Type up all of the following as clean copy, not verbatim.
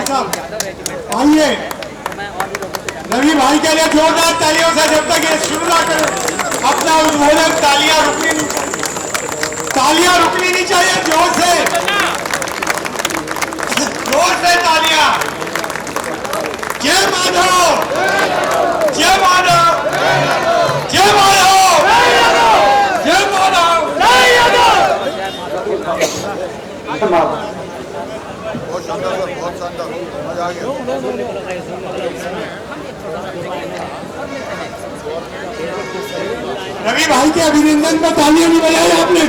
साहब आइए, रवि भाई के लिए जोरदार तालियों से जब तक ये शुरू ना करें अपना उद्बोधन। तालियां रुकनी नहीं चाहिए, जोर से तालियां। जय माधव, जय माधव, जय माधव, जय माधव। बहुत शानदार, बहुत शानदार, मजा आ गया। रवि भाई के अभिनंदन पर तालियां नहीं बजाई आपने।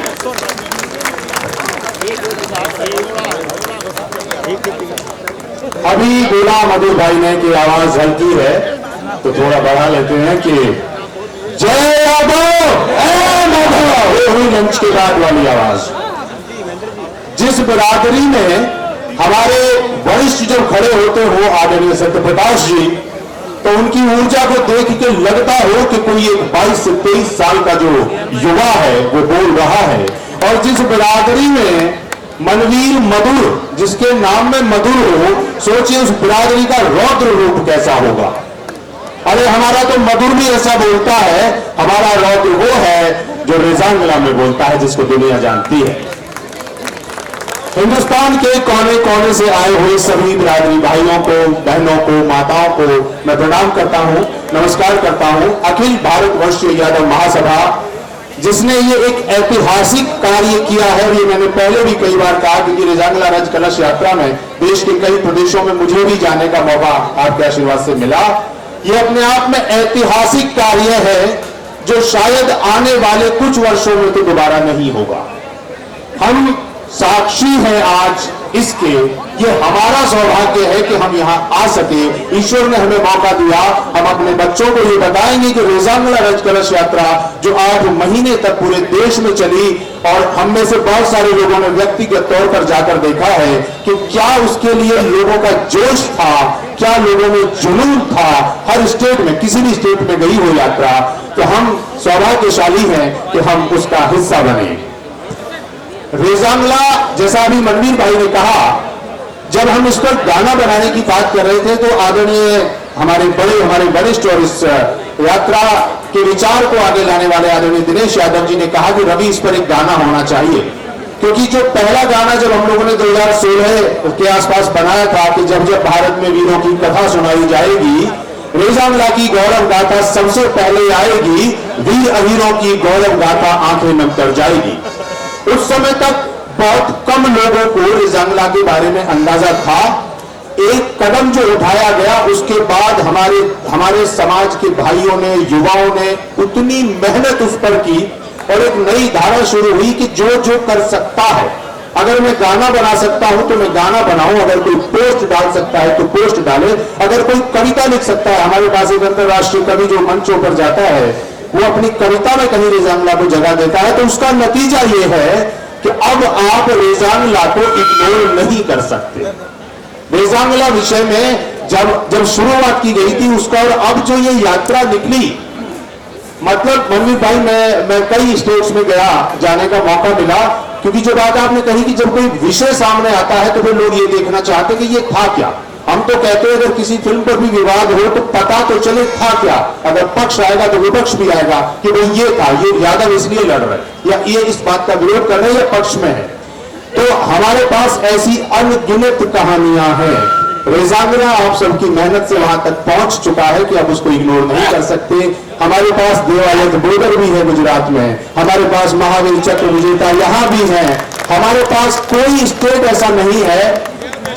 अभी बोला मधुर भाई ने कि आवाज हल्की है तो थोड़ा बढ़ा लेते हैं कि जय यादव, ये हुई लंच के बाद वाली आवाज। जिस बिरादरी में हमारे वरिष्ठ जब खड़े होते हो आदरणीय सत्यप्रकाश जी, तो उनकी ऊर्जा को देख के लगता हो कि कोई एक 22 से 23 साल का जो युवा है वो बोल रहा है। और जिस बिरादरी में मनवीर मधुर, जिसके नाम में मधुर हो, सोचिए उस बिरादरी का रौद्र रूप कैसा होगा। अरे हमारा तो मधुर भी ऐसा बोलता है, हमारा रौद्र वो है जो रेजांगला में बोलता है, जिसको दुनिया जानती है। हिंदुस्तान के कोने कोने से आए हुए सभी बिरादरी भाइयों को, बहनों को, माताओं को मैं प्रणाम करता हूं, नमस्कार करता हूं। अखिल भारतवर्षीय यादव महासभा जिसने ये एक ऐतिहासिक कार्य किया है, ये मैंने पहले भी कई बार कहा, क्योंकि रेजांगला रज कलश यात्रा में देश के कई प्रदेशों में मुझे भी जाने का मौका आपके आशीर्वाद से मिला। ये अपने आप में ऐतिहासिक कार्य है जो शायद आने वाले कुछ वर्षों में तो दोबारा नहीं होगा। हम साक्षी हैं आज इसके। ये हमारा सौभाग्य है कि हम यहाँ आ सके, ईश्वर ने हमें मौका दिया। हम अपने बच्चों को ये बताएंगे कि रेजांगला रज कलश यात्रा जो 8 महीने तक पूरे देश में चली, और हम में से बहुत सारे लोगों ने व्यक्तिगत तौर पर जाकर देखा है कि क्या उसके लिए लोगों का जोश था, क्या लोगों में जुनून था। हर स्टेट में, किसी भी स्टेट में गई हो यात्रा, तो हम सौभाग्यशाली हैं कि हम उसका हिस्सा बने। रेजांगला, जैसा अभी मनवीर भाई ने कहा, जब हम इस पर गाना बनाने की बात कर रहे थे तो आदरणीय हमारे वरिष्ठ और इस यात्रा के विचार को आगे लाने वाले आदरणीय दिनेश यादव जी ने कहा कि रवि इस पर एक गाना होना चाहिए, क्योंकि जो पहला गाना जब हम लोगों ने 2016 के आसपास बनाया था कि जब जब भारत में वीरों की कथा सुनाई जाएगी, रेजांगला की गौरव गाथा सबसे पहले आएगी, वीर अहीरों की गौरव गाथा आंखें नम कर जाएगी। उस समय तक बहुत कम लोगों को रेजांगला के बारे में अंदाजा था। एक कदम जो उठाया गया उसके बाद हमारे समाज के भाइयों ने, युवाओं ने उतनी मेहनत उस पर की, और एक नई धारा शुरू हुई कि जो जो कर सकता है, अगर मैं गाना बना सकता हूं तो मैं गाना बनाऊं, अगर कोई पोस्ट डाल सकता है तो पोस्ट डाले, अगर कोई कविता लिख सकता है। हमारे पास एक अंतरराष्ट्रीय कवि जो मंचों पर जाता है, वो अपनी कविता में कहीं रेजांगला को जगह देता है, तो उसका नतीजा ये है कि अब आप रेजांगला को इग्नोर नहीं कर सकते। रेजांगला विषय में जब शुरुआत की गई थी उसका, और अब जो ये यात्रा निकली, मतलब मनवीर भाई, मैं कई स्टेट्स में गया, जाने का मौका मिला, क्योंकि जो बात आपने कही कि जब कोई विषय सामने आता है तो फिर लोग ये देखना चाहते कि ये था क्या। हम तो कहते हैं अगर किसी फिल्म पर भी विवाद हो तो पता तो चले था क्या, अगर पक्ष आएगा तो विपक्ष भी आएगा कि भाई ये था, ये यादव इसलिए लड़ रहे, या ये इस बात का विरोध कर रहे हैं, या पक्ष में है। तो हमारे पास ऐसी अनगिनत कहानियां हैं। रेजांगला आप सबकी मेहनत से वहां तक पहुंच चुका है कि अब उसको इग्नोर नहीं कर सकते। हमारे पास देवालय बॉर्डर भी है गुजरात में, हमारे पास महावीर चक्र विजेता यहां भी है। हमारे पास कोई स्टेट ऐसा नहीं है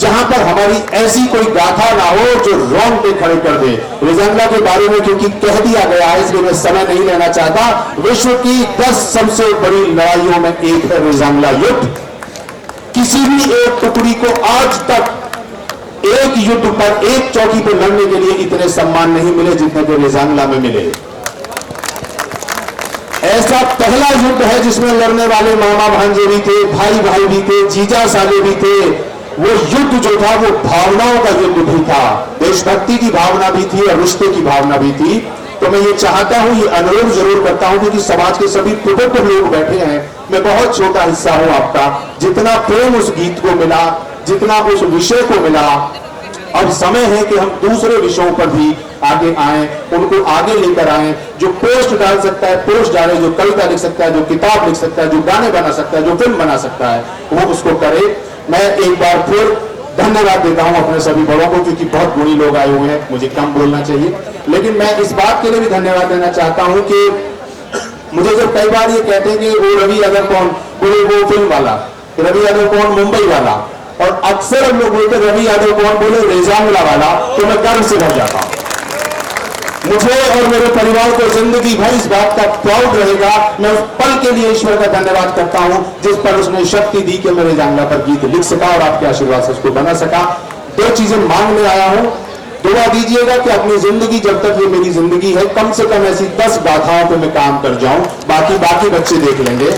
जहां पर हमारी ऐसी कोई गाथा ना हो जो रोंगटे खड़े कर दे रेजांगला के बारे में, क्योंकि कह दिया गया है, इसलिए मैं समय नहीं लेना चाहता। विश्व की 10 सबसे बड़ी लड़ाइयों में एक है रेजांगला युद्ध। किसी भी एक टुकड़ी को आज तक एक युद्ध पर, एक चौकी पर लड़ने के लिए इतने सम्मान नहीं मिले जितने के रेजांगला में मिले। ऐसा पहला युद्ध है जिसमें लड़ने वाले मामा भांजे भी थे, भाई भाई भी थे, जीजा साले भी थे। वो युद्ध जो था वो भावनाओं का युद्ध भी था, देशभक्ति की भावना भी थी और रिश्ते की भावना भी थी। तो मैं ये चाहता हूं, ये अनुरोध जरूर करता हूं, क्योंकि समाज के सभी प्रबुद्ध लोग बैठे हैं, मैं बहुत छोटा हिस्सा हूं आपका। जितना प्रेम उस गीत को मिला, जितना उस विषय को मिला, अब समय है कि हम दूसरे विषयों पर भी आगे आएं, उनको आगे लेकर आएं। जो पोस्ट डाल सकता है पोस्ट डाले, जो कविता लिख सकता है, जो किताब लिख सकता है, जो गाने बना सकता है, जो फिल्म बना सकता है, वो उसको करे। मैं एक बार फिर धन्यवाद देता हूं अपने सभी बड़ों को, क्योंकि बहुत गुणी लोग आए हुए हैं, मुझे कम बोलना चाहिए। लेकिन मैं इस बात के लिए भी धन्यवाद देना चाहता हूं कि मुझे जब कई बार ये कहते हैं कि वो रवि यादव कौन, बोले वो फिल्म वाला, रवि यादव कौन, मुंबई वाला, और अक्सर हम लोग बोलते रवि यादव कौन, बोले रेजांगला वाला, तो मैं गर्व से भर जाता हूं। मुझे और मेरे परिवार को जिंदगी भर इस बात का प्राउड रहेगा। मैं उस पल के लिए ईश्वर का धन्यवाद करता हूं जिस पर उसने शक्ति दी कि मैं रेजांगला पर गीत लिख सका और आपके आशीर्वाद से उसको बना सका। दो चीजें मांगने आया हूं, दुआ दीजिएगा कि अपनी जिंदगी, जब तक ये मेरी जिंदगी है, कम से कम ऐसी 10 गाथाओं पे मैं काम कर जाऊं, बाकी बच्चे देख लेंगे।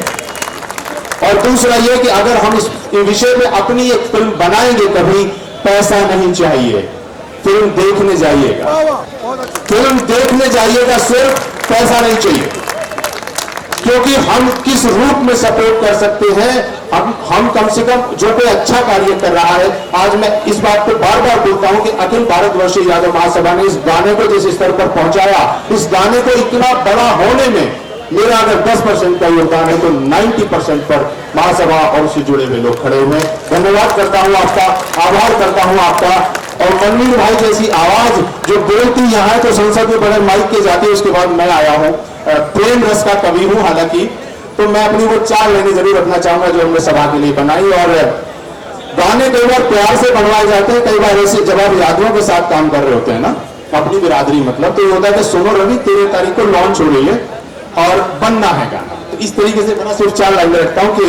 और दूसरा ये कि अगर हम इस विषय में अपनी एक फिल्म बनाएंगे, कभी पैसा नहीं चाहिए, फिल्म देखने जाइएगा, फिल्म देखने जाइएगा, सिर्फ पैसा नहीं चाहिए। क्योंकि हम किस रूप में सपोर्ट कर सकते हैं, हम कम से कम जो कोई अच्छा कार्य कर रहा है। आज मैं इस बात को बार बार बोलता हूं कि अखिल भारतवर्षीय यादव महासभा ने इस गाने को जिस स्तर पर पहुंचाया, इस गाने को इतना बड़ा होने में मेरा अगर 10% का योगदान है तो 90% पर महासभा और उससे जुड़े हुए लोग खड़े हुए हैं। धन्यवाद करता हूं आपका, आभार करता हूं आपका। और मनवीर भाई जैसी आवाज जो बोलती यहां है तो संसद में बगैर माइक के जाती है। उसके बाद मैं आया हूं, प्रेम रस का कवि हूं हालांकि, तो मैं अपनी वो 4 लाइनें जरूर रखना चाहूंगा जो हमने सभा के लिए बनाई। और गाने कई बार प्यार से बनवाए जाते हैं, कई बार ऐसे जब आप यादवों के साथ काम कर रहे होते हैं ना, अपनी बिरादरी मतलब, तो ये होता है कि सुनो रवि 13 तारीख को लॉन्च हो रही है और बनना है गाना। तो इस तरीके से मैं सिर्फ 4 लाइनें रखता हूं कि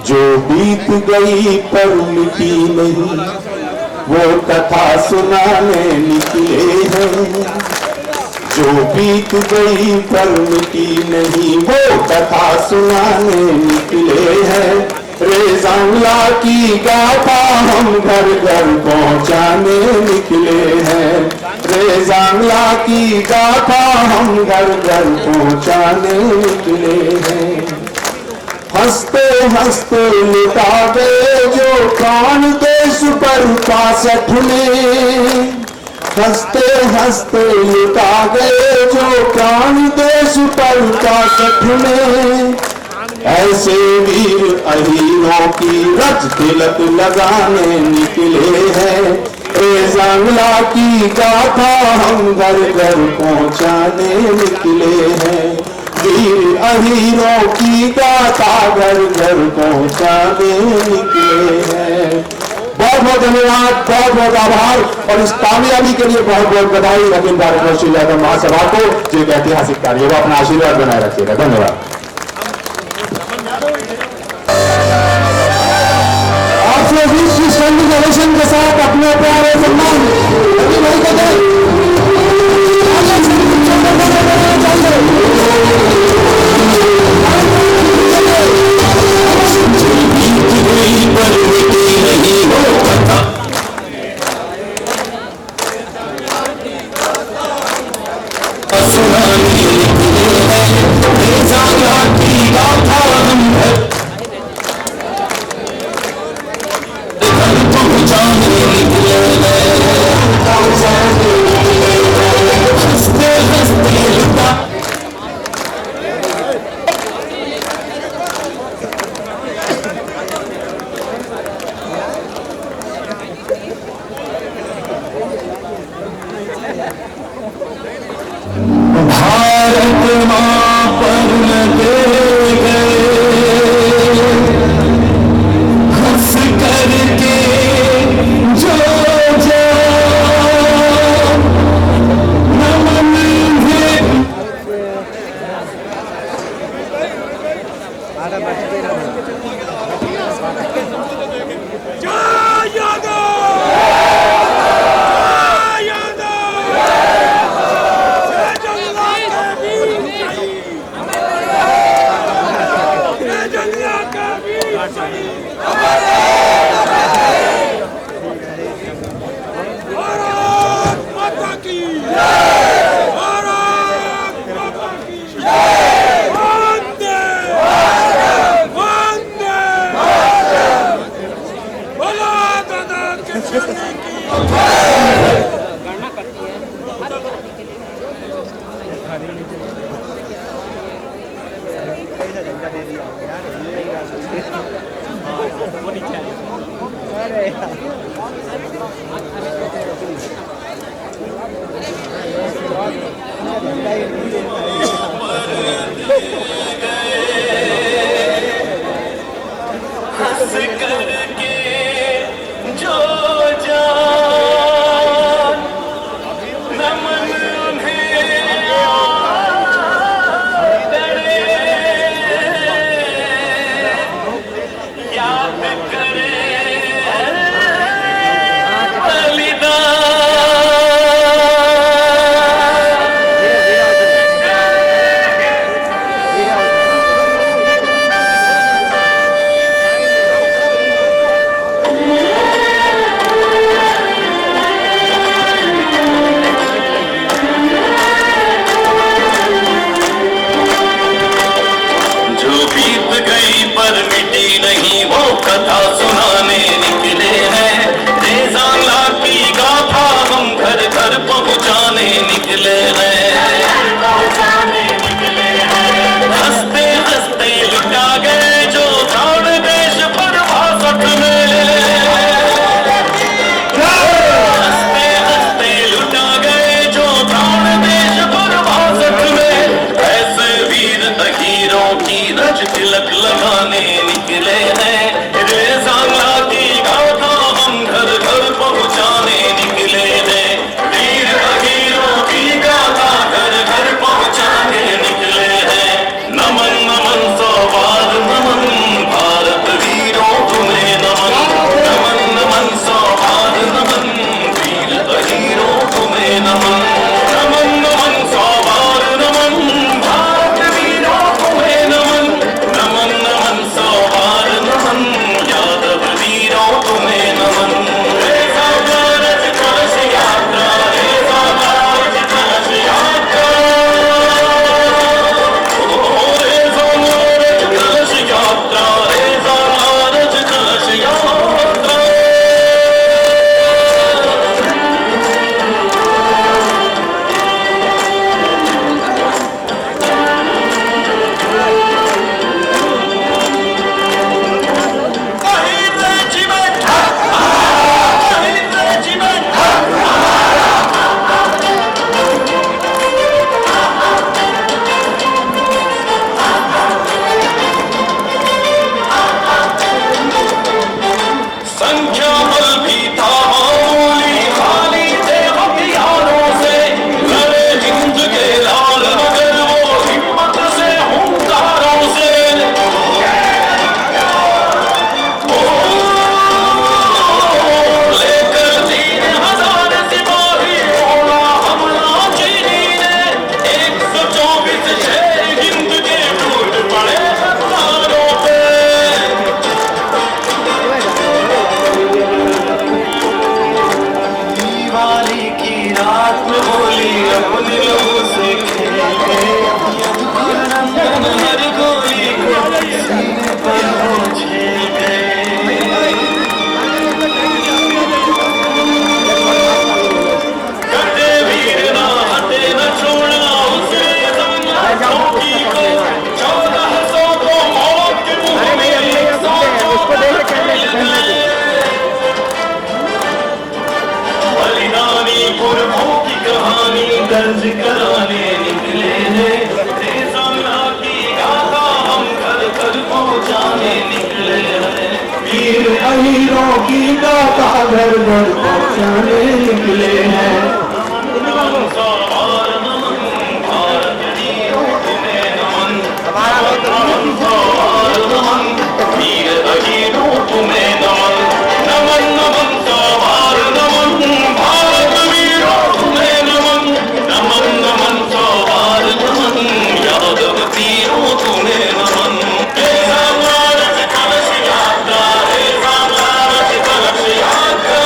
जो बीत गई पर मिटी नहीं, वो कथा सुनाने निकले हैं। जो बीत गई पर मिटी नहीं, वो कथा सुनाने निकले हैं। रेजांगला की गाथा हम घर घर पहुंचाने निकले हैं। रेजांगला की गाथा हम घर घर पहुंचाने निकले हैं। हंसते हंसते लुटा गए जो प्राण देश पर 65 में। हंसते हंसते लुटा गए जो प्राण देश पर 65 में। ऐसे वीर अहीरों की रज तिलक लगाने निकले हैं। रेजांगला की गाथा हम घर घर पहुंचाने निकले हैं। वीर अहीरों की गाथा घर घर पहुंचाने निकले हैं। बहुत बहुत धन्यवाद, बहुत बहुत आभार और इस कामयाबी के लिए बहुत बहुत बधाई अखिल भारतवर्षीय यादव महासभा को, जो एक ऐतिहासिक कार्य होगा। अपना आशीर्वाद बनाए रखिएगा। धन्यवाद। आपसे विश्व स्टैंडिंग ओवेशन के साथ अपने प्यारे सम्मान अभी भाई को दें। पहुंचाने निकले हैं। दर्ज कराने निकले हैं, की गाथा हम घर घर पहुँचाने निकले हैं। वीर अहीरों की गाथा घर घर पहुँचाने निकले हैं। वीर अहीरों तुम्हें नमन, नमन नमन सवार नमन, भारत वीरों तुम्हें नमन, नमन नमन सवार नमन, यादव वीरों तुम्हें नमन। हे साम्राज्य कलश यात्रा, हे साम्राज्य कलश यात्रा।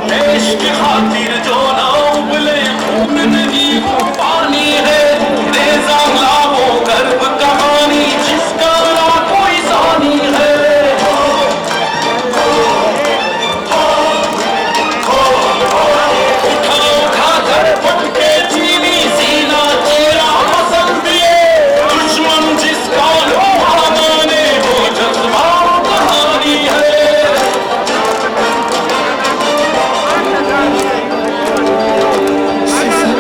देश की खातिर जो ना उबले खून नहीं वो पानी है, रेज़ा लावो गर्व कहानी जिसका ना कोई सानी है। उठा उठा कर पटके जीनी सीना तेरा पसंद दिए, दुश्मन जिसका लोहा माने वो जज्बा कहानी है।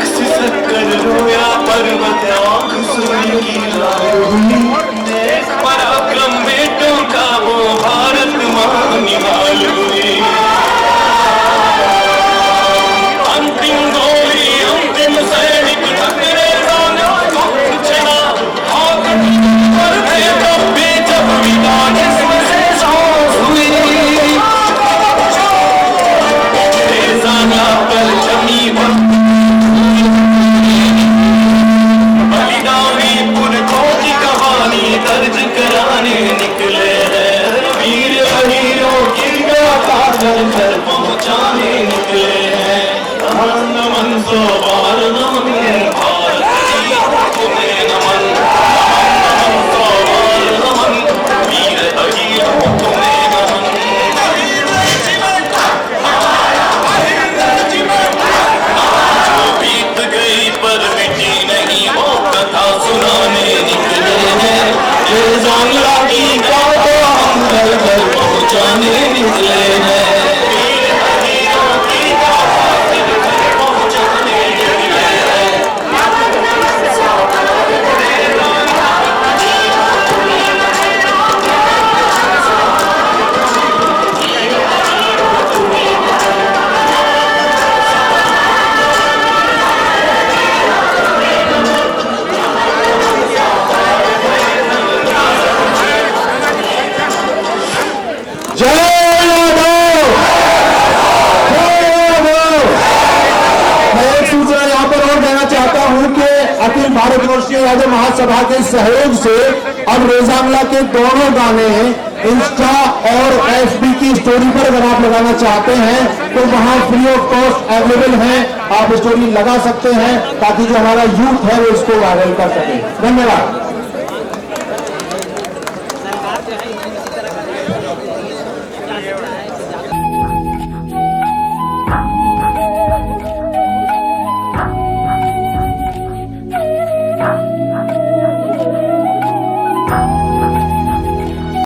सिसक कर रोया पर्वत आँख सूर्य की लाल हुई, पराक्रम बेटों का वो भारत माँ निहाल हुई। अंतिम गोली अंतिम सैनिक टकरे जाना चला, हाथ पर थे तब भी जब विदा जिसमें से सांस हुई। रेज़ाना पर जमी बलिदानी पुरखों की कहानी दर्ज कराने निकले हैं, वीर हीरों की गाथा घर घर पहुंचाने निकले हैं। नमन नमन सो बार नमन भारत की तुम्हें नमन, नमन सो बार नमन वीर हीरों तुम्हें नमन। जो बीत गई पर मिटी नहीं वो कथा सुनाने निकले हैं, ये जांगला की गाथा हम घर घर पहुंचाने निकले हैं। अखिल भारतवर्षीय यादव महासभा के सहयोग से अब रेज़ांगला के दोनों गाने इंस्टा और एफबी की स्टोरी पर अगर आप लगाना चाहते हैं तो वहां फ्री ऑफ कॉस्ट अवेलेबल है, आप स्टोरी लगा सकते हैं ताकि जो हमारा यूथ है वो इसको वायरल कर सके। धन्यवाद।